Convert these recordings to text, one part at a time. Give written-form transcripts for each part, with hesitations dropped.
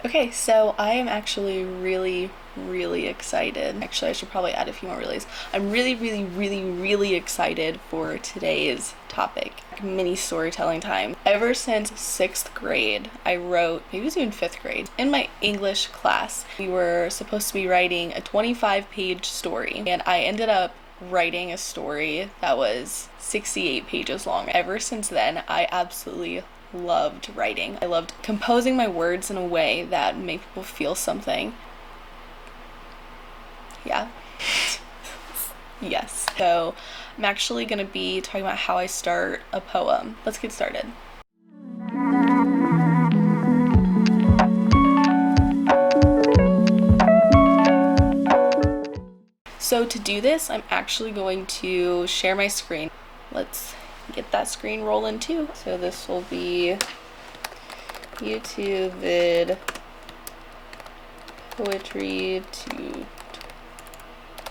Okay, so I am actually really excited. Actually, I should probably add a few more reallys. I'm really excited for today's topic. Mini storytelling time. Ever since 6th grade, I wrote, maybe it was even 5th grade, in my English class, we were supposed to be writing a 25-page story, and I ended up writing a story that was 68 pages long. Ever since then, I absolutely loved writing. I loved composing my words in a way that made people feel something. Yeah. Yes. So I'm actually going to be talking about how I start a poem. Let's get started. So to do this, I'm actually going to share my screen. Let's get that screen rolling too. So this will be YouTube vid poetry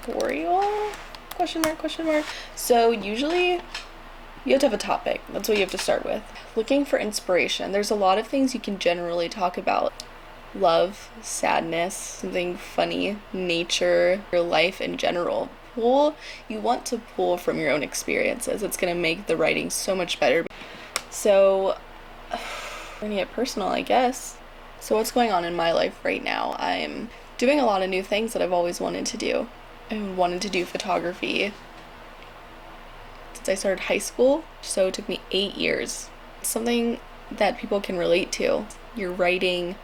tutorial? Question mark. So usually you have to have a topic. That's what you have to start with. Looking for inspiration. There's a lot of things you can generally talk about. Love, sadness, something funny, nature, your life in general. You want to pull from your own experiences. It's going to make the writing so much better. So, I'm going to get personal, I guess. So what's going on in my life right now? I'm doing a lot of new things that I've always wanted to do. I wanted to do photography since I started high school, so it took me 8 years. It's something that people can relate to. You're writing,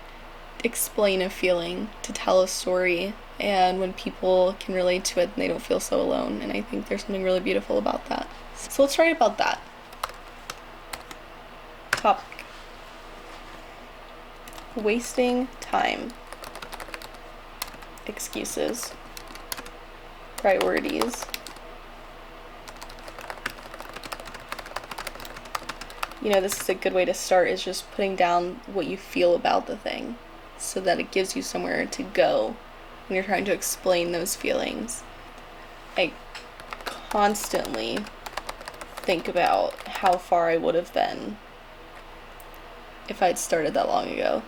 explain a feeling, to tell a story, and when people can relate to it, they don't feel so alone, and I think there's something really beautiful about that. So let's write about that. Topic. Wasting time. Excuses. Priorities. This is a good way to start, is just putting down what you feel about the thing so that it gives you somewhere to go when you're trying to explain those feelings. I constantly think about how far I would have been if I'd started that long ago.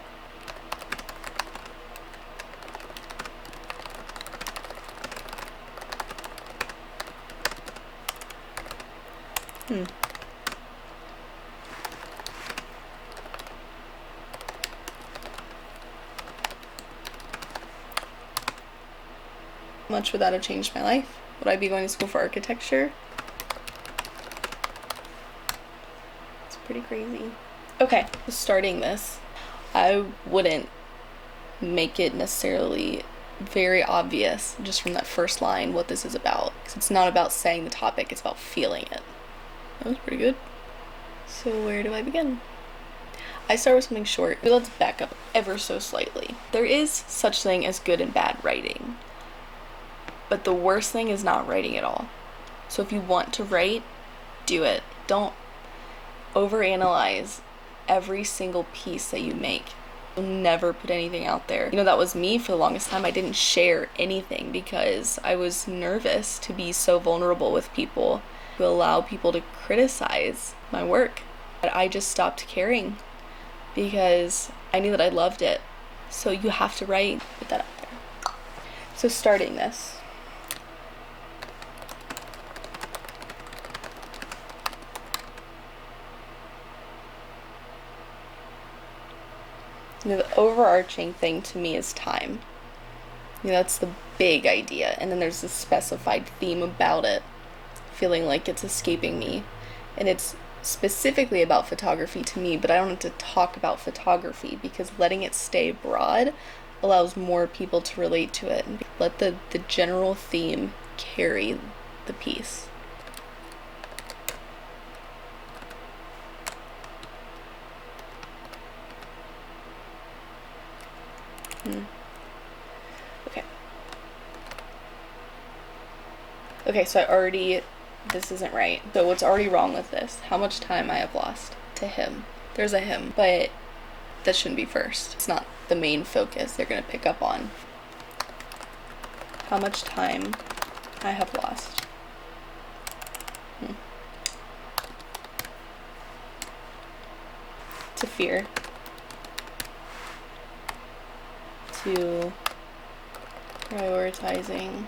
How much would that have changed my life? Would I be going to school for architecture? It's pretty crazy. Okay, starting this, I wouldn't make it necessarily very obvious just from that first line what this is about, because it's not about saying the topic, it's about feeling it. That was pretty good. So where do I begin? I start with something short. Let's back up ever so slightly. There is such thing as good and bad writing, but the worst thing is not writing at all. So if you want to write, do it. Don't overanalyze every single piece that you make. You'll never put anything out there. That was me for the longest time. I didn't share anything because I was nervous to be so vulnerable with people, to allow people to criticize my work. But I just stopped caring because I knew that I loved it. So you have to write, put that out there. So starting this. The overarching thing to me is time. That's the big idea. And then there's a specified theme about it, feeling like it's escaping me. And it's specifically about photography to me, but I don't have to talk about photography because letting it stay broad allows more people to relate to it. And let the general theme carry the piece. Okay, so this isn't right. So what's already wrong with this? How much time I have lost to him. There's a him, but that shouldn't be first. It's not the main focus they're gonna pick up on. How much time I have lost. To fear. to prioritizing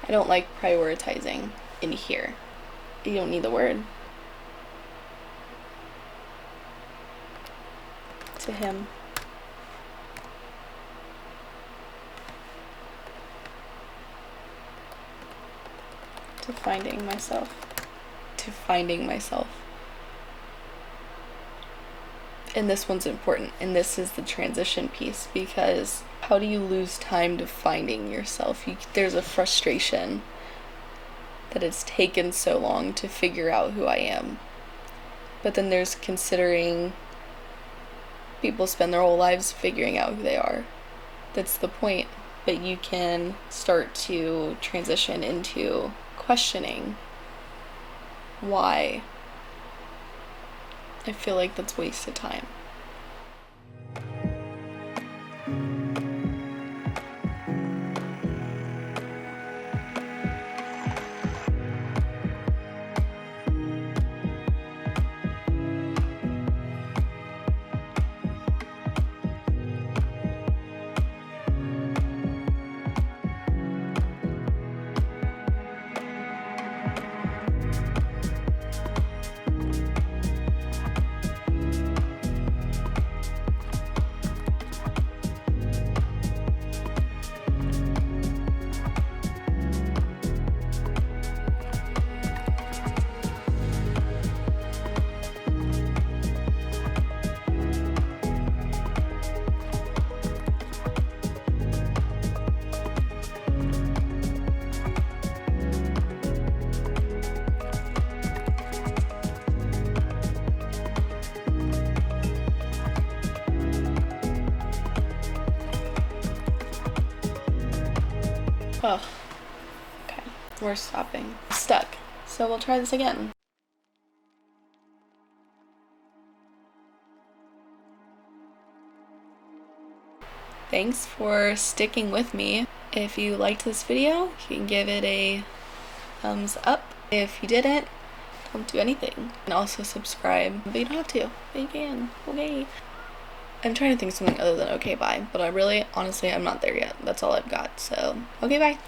I don't like prioritizing in here. You don't need the word. To him. To finding myself. To finding myself. And this one's important, and this is the transition piece, because how do you lose time to finding yourself? There's a frustration that it's taken so long to figure out who I am. But then there's considering people spend their whole lives figuring out who they are. That's the point. But you can start to transition into questioning why. I feel like that's wasted time. Oh, okay, we're stopping. Stuck. So we'll try this again. Thanks for sticking with me. If you liked this video, you can give it a thumbs up. If you didn't, don't do anything. And also subscribe, but you don't have to. But you can. Okay. I'm trying to think of something other than okay, bye. But honestly, I'm not there yet. That's all I've got. So, okay, bye.